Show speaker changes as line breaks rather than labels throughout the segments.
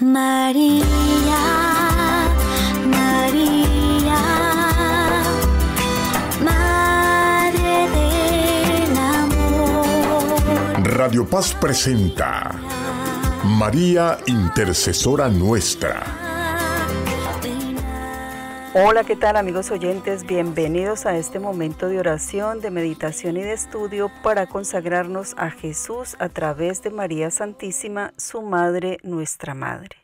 María, María, Madre del Amor.
Radio Paz presenta María, Intercesora Nuestra.
Hola, ¿qué tal amigos oyentes? Bienvenidos a este momento de oración, de meditación y de estudio para consagrarnos a Jesús a través de María Santísima, su Madre, nuestra Madre.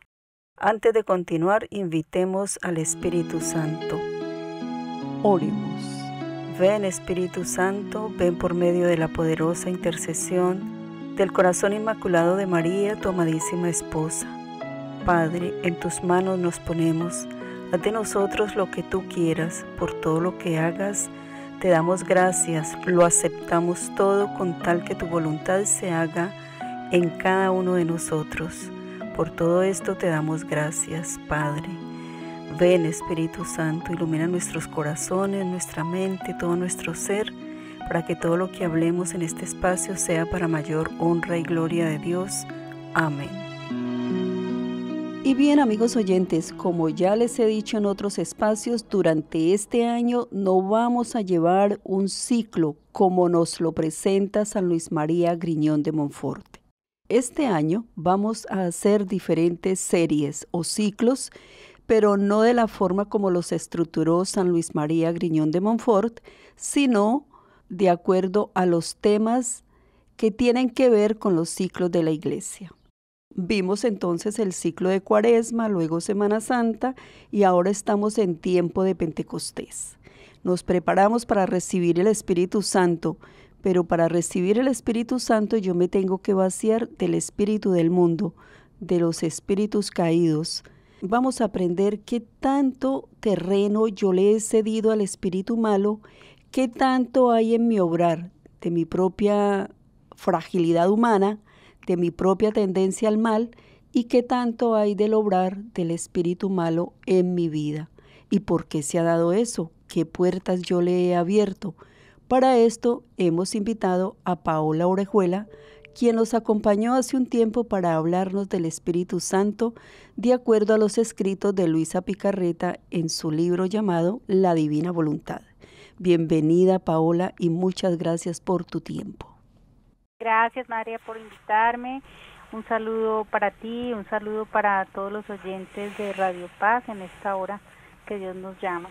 Antes de continuar, invitemos al Espíritu Santo. Oremos. Ven Espíritu Santo, ven por medio de la poderosa intercesión del corazón inmaculado de María, tu amadísima esposa. Padre, en tus manos nos ponemos. Haz de nosotros lo que tú quieras, por todo lo que hagas, te damos gracias, lo aceptamos todo con tal que tu voluntad se haga en cada uno de nosotros. Por todo esto te damos gracias, Padre. Ven Espíritu Santo, ilumina nuestros corazones, nuestra mente, todo nuestro ser, para que todo lo que hablemos en este espacio sea para mayor honra y gloria de Dios. Amén. Y bien, amigos oyentes, como ya les he dicho en otros espacios, durante este año no vamos a llevar un ciclo como nos lo presenta San Luis María Griñón de Montfort. Este año vamos a hacer diferentes series o ciclos, pero no de la forma como los estructuró San Luis María Griñón de Montfort, sino de acuerdo a los temas que tienen que ver con los ciclos de la Iglesia. Vimos entonces el ciclo de Cuaresma, luego Semana Santa y ahora estamos en tiempo de Pentecostés. Nos preparamos para recibir el Espíritu Santo, pero para recibir el Espíritu Santo yo me tengo que vaciar del espíritu del mundo, de los espíritus caídos. Vamos a aprender qué tanto terreno yo le he cedido al espíritu malo, qué tanto hay en mi obrar, de mi propia fragilidad humana, de mi propia tendencia al mal y qué tanto hay del obrar del espíritu malo en mi vida. ¿Y por qué se ha dado eso? ¿Qué puertas yo le he abierto? Para esto hemos invitado a Paola Orejuela, quien nos acompañó hace un tiempo para hablarnos del Espíritu Santo de acuerdo a los escritos de Luisa Picarreta en su libro llamado La Divina Voluntad. Bienvenida, Paola, y muchas gracias por tu tiempo.
Gracias, María, por invitarme. Un saludo para ti, un saludo para todos los oyentes de Radio Paz en esta hora que Dios nos llama.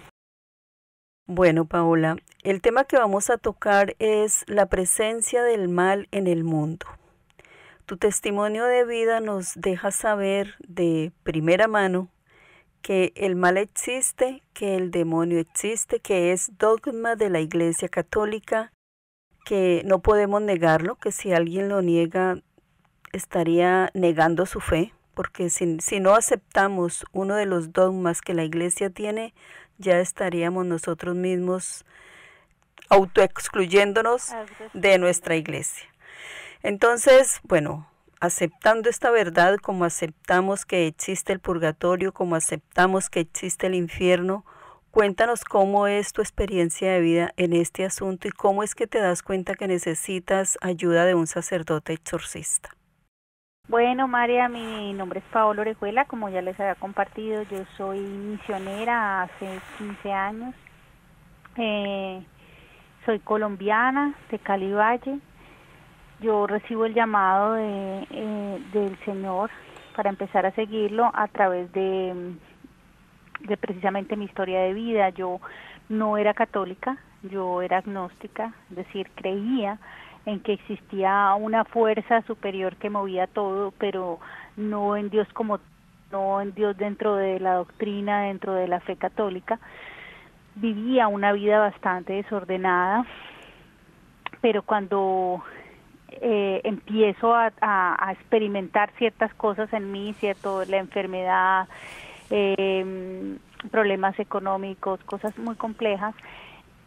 Bueno, Paola, el tema que vamos a tocar es la presencia del mal en el mundo. Tu testimonio de vida nos deja saber de primera mano que el mal existe, que el demonio existe, que es dogma de la Iglesia Católica, que no podemos negarlo, que si alguien lo niega estaría negando su fe, porque si no aceptamos uno de los dogmas que la Iglesia tiene, ya estaríamos nosotros mismos autoexcluyéndonos de nuestra Iglesia. Entonces, bueno, aceptando esta verdad, como aceptamos que existe el purgatorio, como aceptamos que existe el infierno, cuéntanos cómo es tu experiencia de vida en este asunto y cómo es que te das cuenta que necesitas ayuda de un sacerdote exorcista.
Bueno, María, mi nombre es Paola Orejuela, como ya les había compartido, yo soy misionera hace 15 años, soy colombiana de Cali Valle. Yo recibo el llamado del Señor para empezar a seguirlo a través de precisamente mi historia de vida. Yo no era católica, yo era agnóstica, es decir, creía en que existía una fuerza superior que movía todo, pero no en Dios no en Dios dentro de la doctrina, dentro de la fe católica. Vivía una vida bastante desordenada, pero cuando empiezo a experimentar ciertas cosas en mí, la enfermedad, problemas económicos, cosas muy complejas,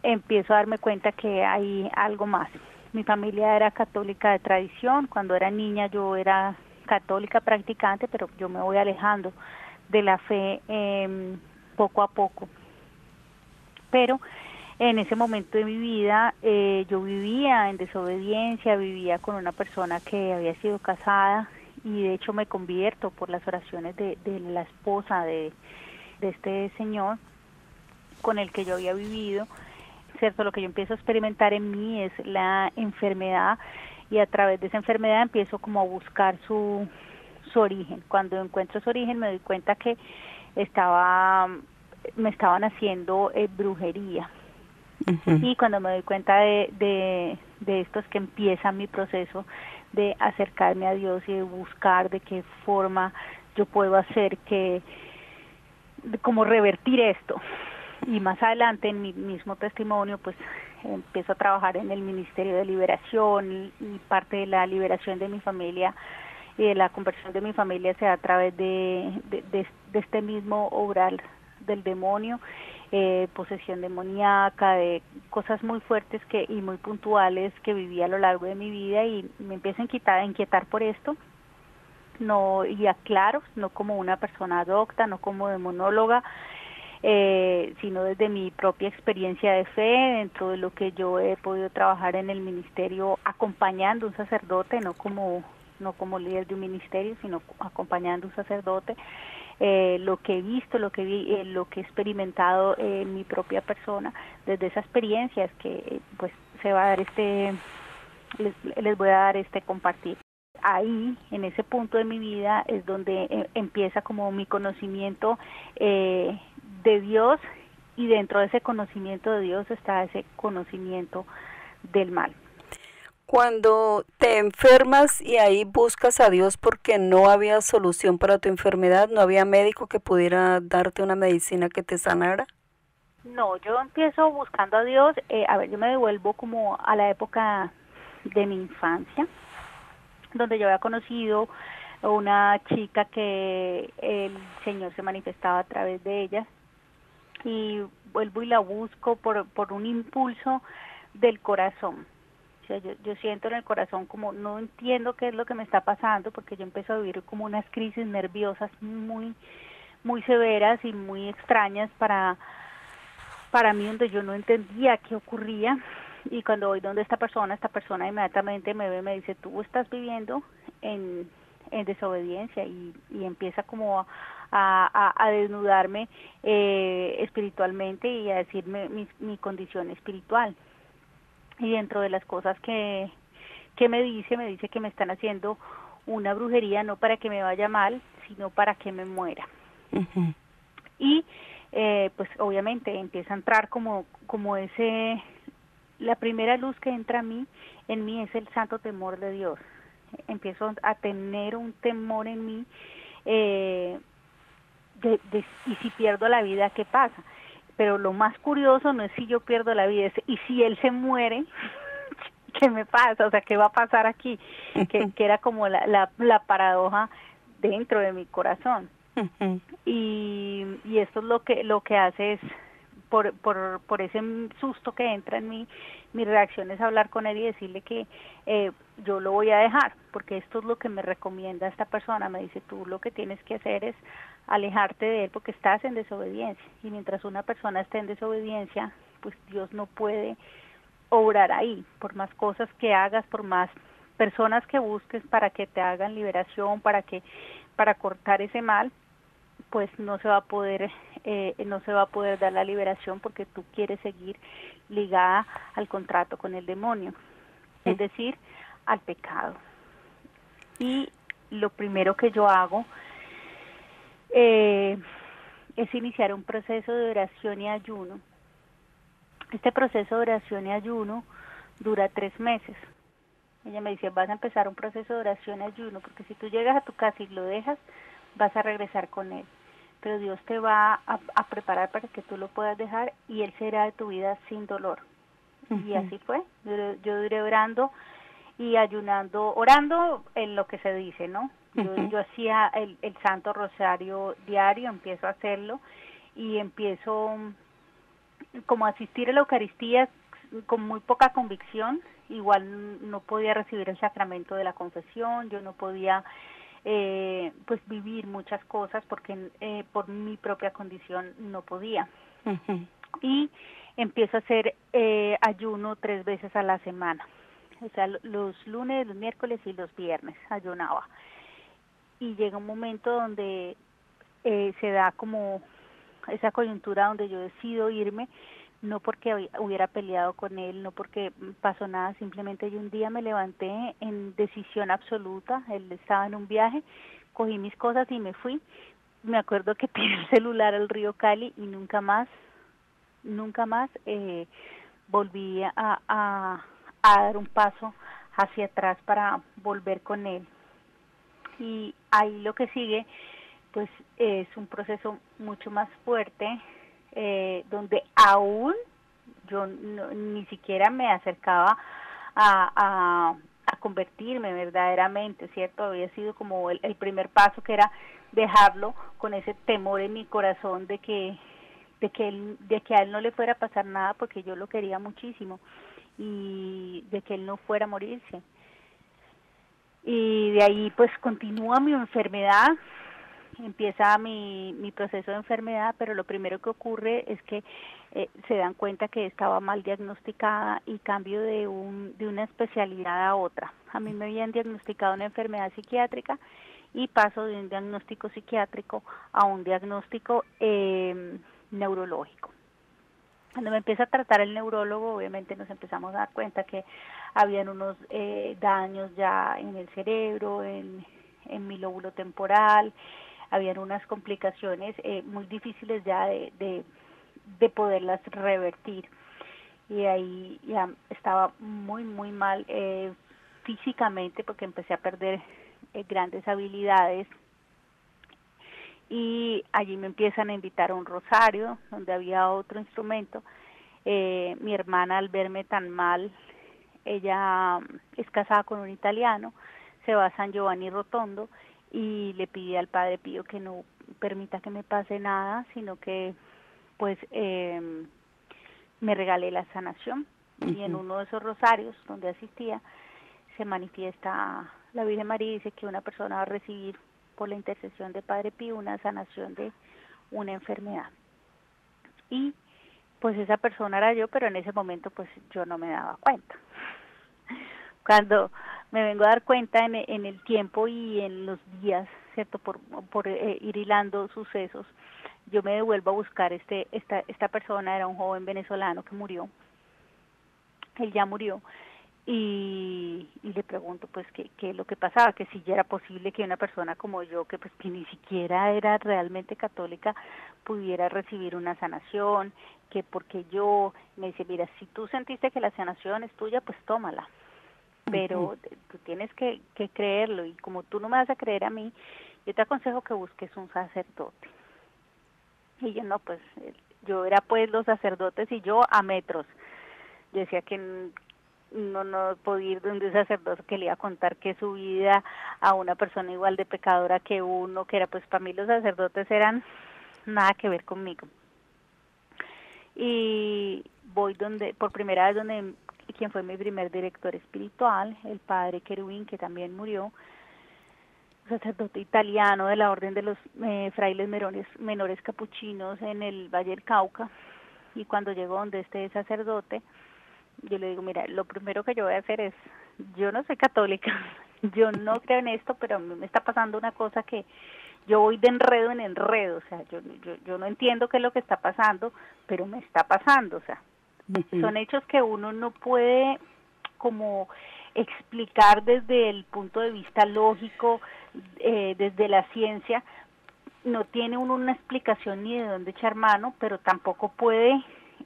empiezo a darme cuenta que hay algo más. Mi familia era católica de tradición. Cuando era niña yo era católica practicante, pero yo me voy alejando de la fe poco a poco. Pero en ese momento de mi vida yo vivía en desobediencia, vivía con una persona que había sido casada y de hecho me convierto por las oraciones de la esposa de este señor con el que yo había vivido, ¿cierto? Lo que yo empiezo a experimentar en mí es la enfermedad, y a través de esa enfermedad empiezo como a buscar su origen. Cuando encuentro su origen me doy cuenta que me estaban haciendo brujería. Y cuando me doy cuenta de esto es que empieza mi proceso de acercarme a Dios y de buscar de qué forma yo puedo hacer como revertir esto. Y más adelante en mi mismo testimonio pues empiezo a trabajar en el Ministerio de Liberación, y parte de la liberación de mi familia y de la conversión de mi familia se da a través de este mismo obrar del demonio, posesión demoníaca, de cosas muy fuertes y muy puntuales que viví a lo largo de mi vida, y me empiezo a inquietar por esto. No, y aclaro, no como una persona docta, no como demonóloga, sino desde mi propia experiencia de fe, dentro de lo que yo he podido trabajar en el ministerio, acompañando a un sacerdote, no como líder de un ministerio, sino acompañando a un sacerdote, lo que he visto, lo que he experimentado en mi propia persona, desde esa experiencia es que pues se va a dar les voy a dar compartir. Ahí, en ese punto de mi vida, es donde empieza como mi conocimiento de Dios, y dentro de ese conocimiento de Dios está ese conocimiento del mal.
Cuando te enfermas y ahí buscas a Dios porque no había solución para tu enfermedad, no había médico que pudiera darte una medicina que te sanara.
No, yo empiezo buscando a Dios, yo me devuelvo como a la época de mi infancia, donde yo había conocido a una chica que el Señor se manifestaba a través de ella, y vuelvo y la busco por un impulso del corazón. O sea, yo siento en el corazón como no entiendo qué es lo que me está pasando, porque yo empiezo a vivir como unas crisis nerviosas muy muy severas y muy extrañas para mí, donde yo no entendía qué ocurría. Y cuando voy donde esta persona inmediatamente me ve y me dice: tú estás viviendo en desobediencia, y empieza como a desnudarme espiritualmente, y a decirme mi condición espiritual. Y dentro de las cosas que me dice que me están haciendo una brujería, no para que me vaya mal, sino para que me muera. Y pues obviamente empieza a entrar como la primera luz que entra en mí es el santo temor de Dios. Empiezo a tener un temor en mí, y si pierdo la vida, ¿qué pasa? Pero lo más curioso no es si yo pierdo la vida, es y si él se muere, ¿qué me pasa? O sea, ¿qué va a pasar aquí? Que era como la paradoja dentro de mi corazón. Y esto es lo que hace es, por ese susto que entra en mí, mi reacción es hablar con él y decirle que yo lo voy a dejar, porque esto es lo que me recomienda esta persona. Me dice: tú lo que tienes que hacer es alejarte de él, porque estás en desobediencia, y mientras una persona esté en desobediencia, pues Dios no puede obrar ahí, por más cosas que hagas, por más personas que busques para que te hagan liberación, para cortar ese mal, pues no se va a poder dar la liberación, porque tú quieres seguir ligada al contrato con el demonio, es decir, al pecado. Y lo primero que yo hago es iniciar un proceso de oración y ayuno. Este proceso de oración y ayuno dura 3 meses. Ella me dice: vas a empezar un proceso de oración y ayuno, porque si tú llegas a tu casa y lo dejas, vas a regresar con él. Pero Dios te va a preparar para que tú lo puedas dejar, y él será de tu vida sin dolor. Y así fue. Yo duré orando y ayunando, orando en lo que se dice, ¿no? Yo hacía el Santo Rosario diario, empiezo a hacerlo, y empiezo como a asistir a la Eucaristía con muy poca convicción. Igual no podía recibir el sacramento de la confesión, yo no podía pues vivir muchas cosas, porque por mi propia condición no podía. Y empiezo a hacer ayuno 3 veces a la semana, o sea, los lunes, los miércoles y los viernes ayunaba. y llega un momento donde se da como esa coyuntura donde yo decido irme, no porque hubiera peleado con él, no porque pasó nada, simplemente yo un día me levanté en decisión absoluta, él estaba en un viaje, cogí mis cosas y me fui. Me acuerdo que tiré el celular al río Cali y nunca más volví a dar un paso hacia atrás para volver con él. Y ahí lo que sigue pues es un proceso mucho más fuerte, donde aún yo ni siquiera me acercaba a convertirme verdaderamente, ¿cierto? Había sido como el primer paso, que era dejarlo con ese temor en mi corazón de que a él no le fuera a pasar nada, porque yo lo quería muchísimo, y de que él no fuera a morirse. Y de ahí pues continúa mi enfermedad, empieza mi proceso de enfermedad, pero lo primero que ocurre es que se dan cuenta que estaba mal diagnosticada y cambio de una especialidad a otra. A mí me habían diagnosticado una enfermedad psiquiátrica y paso de un diagnóstico psiquiátrico a un diagnóstico neurológico. Cuando me empieza a tratar el neurólogo, obviamente nos empezamos a dar cuenta que habían unos daños ya en el cerebro, en mi lóbulo temporal, habían unas complicaciones muy difíciles ya de poderlas revertir. Y ahí ya estaba muy, muy mal físicamente, porque empecé a perder grandes habilidades. Y allí me empiezan a invitar a un rosario, donde había otro instrumento. Mi hermana, al verme tan mal, ella es casada con un italiano, se va a San Giovanni Rotondo y le pide al Padre Pío que no permita que me pase nada, sino que pues me regale la sanación. Y en uno de esos rosarios donde asistía se manifiesta la Virgen María y dice que una persona va a recibir por la intercesión de Padre Pío una sanación de una enfermedad. Y pues esa persona era yo, pero en ese momento pues yo no me daba cuenta. Cuando me vengo a dar cuenta en el tiempo y en los días, ¿cierto? Por ir hilando sucesos, yo me devuelvo a buscar esta persona. Era un joven venezolano que murió. Él ya murió. Y le pregunto pues qué es lo que pasaba, que si ya era posible que una persona como yo, que pues que ni siquiera era realmente católica, pudiera recibir una sanación, que porque yo, me dice, mira, si tú sentiste que la sanación es tuya, pues tómala, pero tú tienes que creerlo, y como tú no me vas a creer a mí, yo te aconsejo que busques un sacerdote. Y yo no, pues yo era pues los sacerdotes y yo a metros. Yo decía que no podía ir donde un sacerdote que le iba a contar que su vida a una persona igual de pecadora que uno, que era pues para mí los sacerdotes eran nada que ver conmigo. Y voy por primera vez donde quien fue mi primer director espiritual, el padre Querubín, que también murió, sacerdote italiano de la orden de los frailes menores capuchinos en el Valle del Cauca. Y cuando llegó donde este sacerdote, yo le digo, mira, lo primero que yo voy a hacer es, yo no soy católica, yo no creo en esto, pero a mí me está pasando una cosa que yo voy de enredo en enredo, o sea, yo no entiendo qué es lo que está pasando, pero me está pasando, o sea, son hechos que uno no puede como explicar desde el punto de vista lógico, desde la ciencia. No tiene uno una explicación ni de dónde echar mano, pero tampoco puede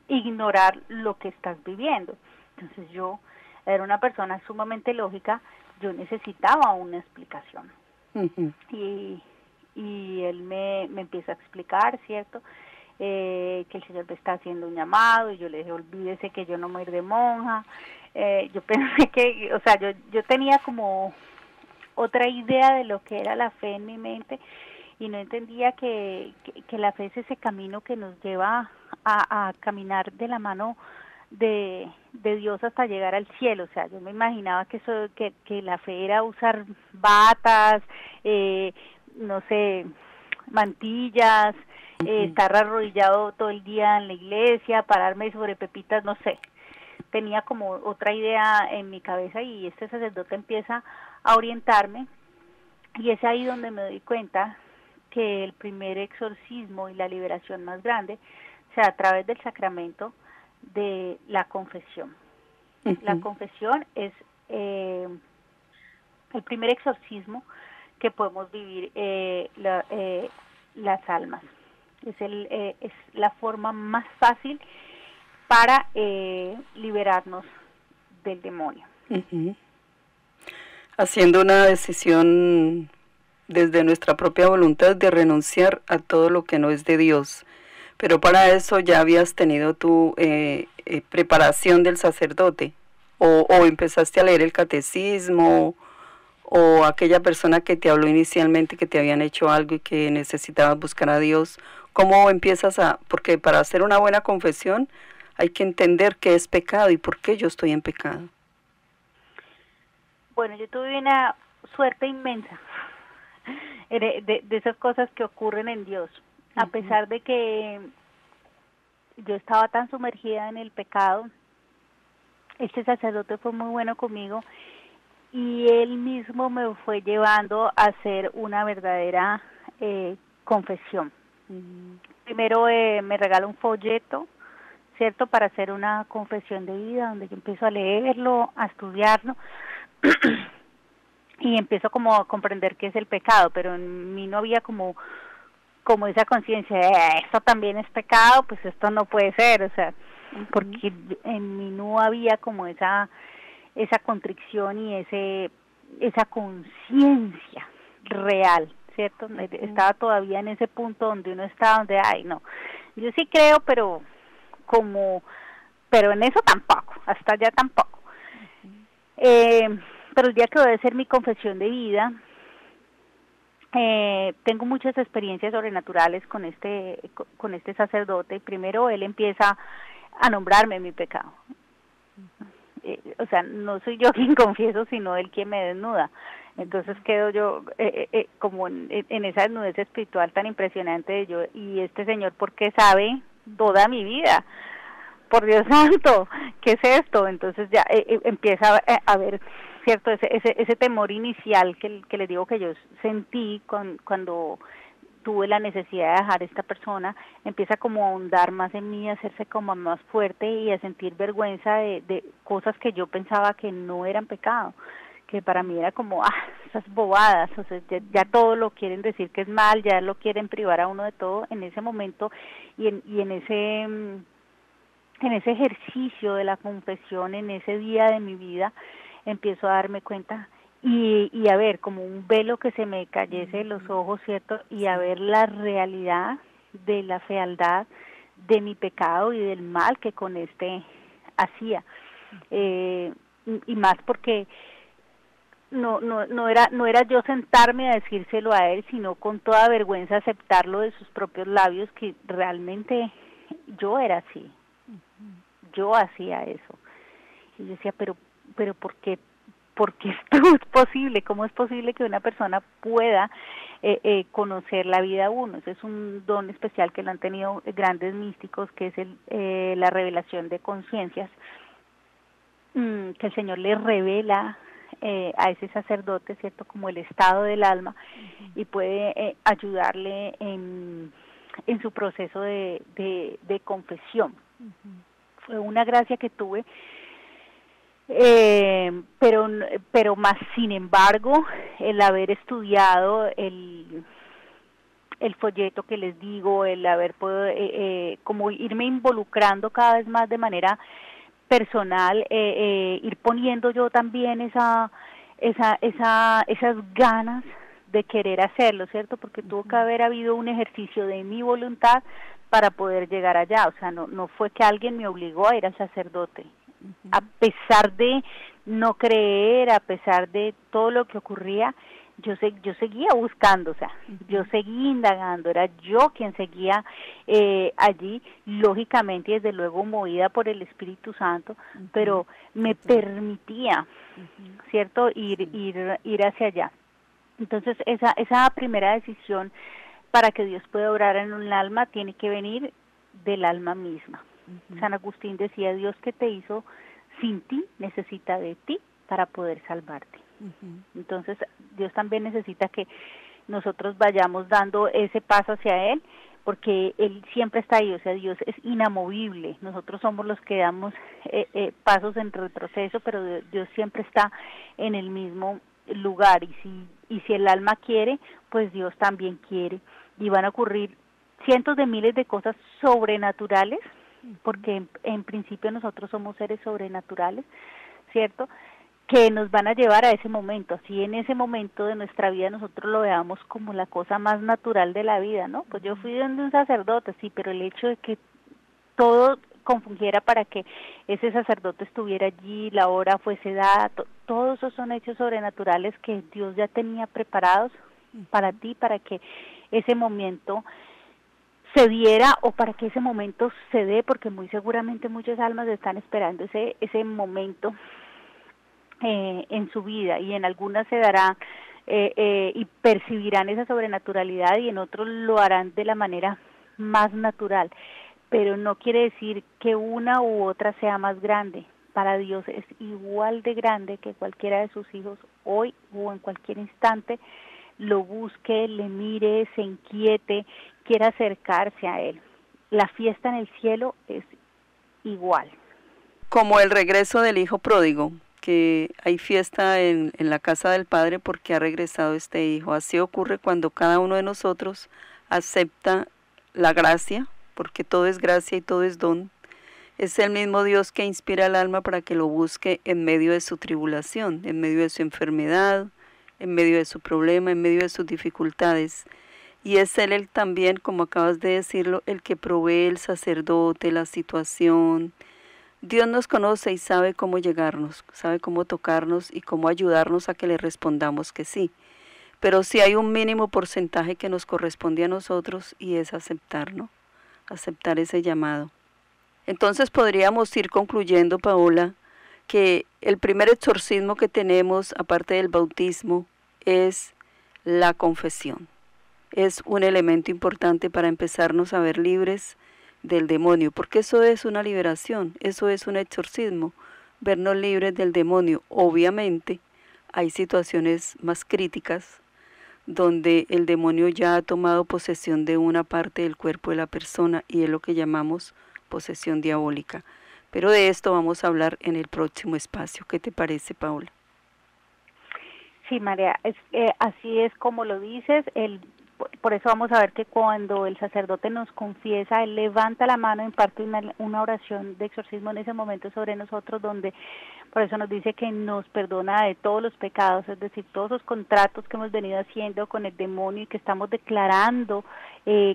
ignorar lo que estás viviendo. Entonces yo era una persona sumamente lógica, yo necesitaba una explicación. Y él me empieza a explicar, ¿cierto? Que el Señor me está haciendo un llamado, y yo le dije, olvídese que yo no me voy a ir de monja. Yo pensé que, o sea, yo tenía como otra idea de lo que era la fe en mi mente, y no entendía que la fe es ese camino que nos lleva a caminar de la mano de Dios hasta llegar al cielo. O sea, yo me imaginaba que la fe era usar batas, no sé, mantillas, estar arrodillado todo el día en la iglesia, pararme sobre pepitas, no sé. Tenía como otra idea en mi cabeza, y este sacerdote empieza a orientarme Y es ahí donde me doy cuenta que el primer exorcismo y la liberación más grande se da a través del sacramento de la confesión. La confesión es el primer exorcismo que podemos vivir las almas. Es la forma más fácil para liberarnos del demonio.
Haciendo una decisión desde nuestra propia voluntad de renunciar a todo lo que no es de Dios. Pero para eso ya habías tenido tu preparación del sacerdote, o empezaste a leer el catecismo, o aquella persona que te habló inicialmente que te habían hecho algo y que necesitabas buscar a Dios. ¿Cómo empiezas porque para hacer una buena confesión hay que entender qué es pecado y por qué yo estoy en pecado?
Bueno, yo tuve una suerte inmensa de esas cosas que ocurren en Dios. A pesar de que yo estaba tan sumergida en el pecado, este sacerdote fue muy bueno conmigo y él mismo me fue llevando a hacer una verdadera confesión. Primero me regaló un folleto, ¿cierto?, para hacer una confesión de vida, donde yo empiezo a leerlo, a estudiarlo, y empiezo como a comprender qué es el pecado, pero en mí no había como esa conciencia de esto también es pecado, pues esto no puede ser, o sea, porque en mí no había como esa contrición y esa conciencia real, ¿cierto? Estaba todavía en ese punto donde uno está, donde, ay, no, yo sí creo, pero en eso tampoco, hasta allá tampoco. Pero el día que voy a hacer mi confesión de vida, tengo muchas experiencias sobrenaturales con este sacerdote. Primero él empieza a nombrarme mi pecado. O sea, no soy yo quien confieso, sino él quien me desnuda. Entonces quedo yo como en esa desnudez espiritual tan impresionante de yo, y este señor, porque sabe toda mi vida. Por Dios santo, ¿qué es esto? Entonces ya empieza a ver, ¿cierto? Ese temor inicial que les digo que yo sentí cuando tuve la necesidad de dejar a esta persona, empieza como a ahondar más en mí, a hacerse como más fuerte y a sentir vergüenza de cosas que yo pensaba que no eran pecado, que para mí era como, esas bobadas, o sea, ya todo lo quieren decir que es mal, ya lo quieren privar a uno de todo en ese momento y en ese ejercicio de la confesión, en ese día de mi vida, empiezo a darme cuenta y a ver como un velo que se me cayese de los ojos, ¿cierto? Y a ver la realidad de la fealdad de mi pecado y del mal que con este hacía. Y más porque no era yo sentarme a decírselo a él, sino con toda vergüenza aceptarlo de sus propios labios, que realmente yo era así. Yo hacía eso. Y yo decía, pero ¿por qué esto es posible? ¿Cómo es posible que una persona pueda conocer la vida a uno? Ese es un don especial que lo han tenido grandes místicos, que es la revelación de conciencias, que el Señor le revela a ese sacerdote, ¿cierto?, como el estado del alma, y puede ayudarle en su proceso de confesión. Fue una gracia que tuve, pero más sin embargo, el haber estudiado el folleto que les digo, el haber podido como irme involucrando cada vez más de manera personal, ir poniendo yo también esas ganas de querer hacerlo, ¿cierto? Porque tuvo que haber habido un ejercicio de mi voluntad para poder llegar allá. O sea, no fue que alguien me obligó a ir al sacerdote. A pesar de no creer, a pesar de todo lo que ocurría, yo seguía buscando, o sea, yo seguía indagando, era yo quien seguía allí, lógicamente, desde luego movida por el Espíritu Santo, pero me permitía, ¿cierto?, ir hacia allá. Entonces, esa primera decisión para que Dios pueda obrar en un alma tiene que venir del alma misma. San Agustín decía, Dios que te hizo sin ti necesita de ti para poder salvarte. Entonces, Dios también necesita que nosotros vayamos dando ese paso hacia Él, porque Él siempre está ahí, o sea, Dios es inamovible. Nosotros somos los que damos pasos en retroceso, pero Dios siempre está en el mismo lugar, y si el alma quiere, pues Dios también quiere, y van a ocurrir cientos de miles de cosas sobrenaturales, porque en principio nosotros somos seres sobrenaturales, ¿cierto?, que nos van a llevar a ese momento, así en ese momento de nuestra vida nosotros lo veamos como la cosa más natural de la vida, ¿no? Pues yo fui donde un sacerdote, sí, pero el hecho de que todo confundiera para que ese sacerdote estuviera allí, la hora fuese dada, todos esos son hechos sobrenaturales que Dios ya tenía preparados para ti, para que ese momento se diera, o para que ese momento se dé, porque muy seguramente muchas almas están esperando ese momento en su vida, y en algunas se dará y percibirán esa sobrenaturalidad, y en otros lo harán de la manera más natural, pero no quiere decir que una u otra sea más grande. Para Dios es igual de grande que cualquiera de sus hijos hoy o en cualquier instante lo busque, le mire, se inquiete, quiera acercarse a Él. La fiesta en el cielo es igual.
Como el regreso del hijo pródigo, que hay fiesta en la casa del Padre porque ha regresado este hijo. Así ocurre cuando cada uno de nosotros acepta la gracia, porque todo es gracia y todo es don. Es el mismo Dios que inspira al alma para que lo busque en medio de su tribulación, en medio de su enfermedad, en medio de su problema, en medio de sus dificultades. Y es Él también, como acabas de decirlo, el que provee el sacerdote, la situación. Dios nos conoce y sabe cómo llegarnos, sabe cómo tocarnos y cómo ayudarnos a que le respondamos que sí. Pero sí hay un mínimo porcentaje que nos corresponde a nosotros, y es aceptar, ¿no? Aceptar ese llamado. Entonces podríamos ir concluyendo, Paola, que el primer exorcismo que tenemos, aparte del bautismo, es la confesión. Es un elemento importante para empezarnos a ver libres del demonio, porque eso es una liberación, eso es un exorcismo, vernos libres del demonio. Obviamente hay situaciones más críticas donde el demonio ya ha tomado posesión de una parte del cuerpo de la persona, y es lo que llamamos posesión diabólica. Pero de esto vamos a hablar en el próximo espacio. ¿Qué te parece, Paola?
Sí, María, así es como lo dices. Por eso vamos a ver que cuando el sacerdote nos confiesa, él levanta la mano, imparte una oración de exorcismo en ese momento sobre nosotros, donde por eso nos dice que nos perdona de todos los pecados, es decir, todos los contratos que hemos venido haciendo con el demonio y que estamos declarando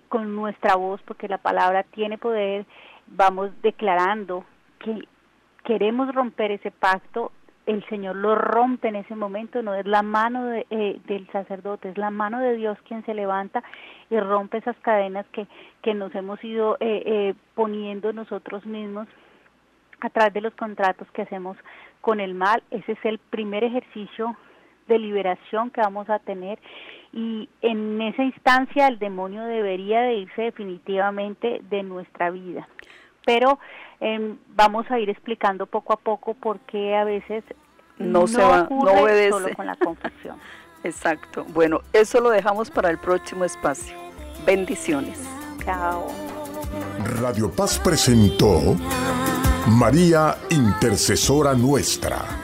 con nuestra voz, porque la palabra tiene poder. Vamos declarando que queremos romper ese pacto. El Señor lo rompe en ese momento, no es la mano del sacerdote, es la mano de Dios quien se levanta y rompe esas cadenas que nos hemos ido poniendo nosotros mismos a través de los contratos que hacemos con el mal. Ese es el primer ejercicio de liberación que vamos a tener, y en esa instancia el demonio debería de irse definitivamente de nuestra vida. Pero vamos a ir explicando poco a poco por qué a veces no obedece solo con la confesión.
Exacto. Bueno, eso lo dejamos para el próximo espacio. Bendiciones.
Chao.
Radio Paz presentó María Intercesora Nuestra.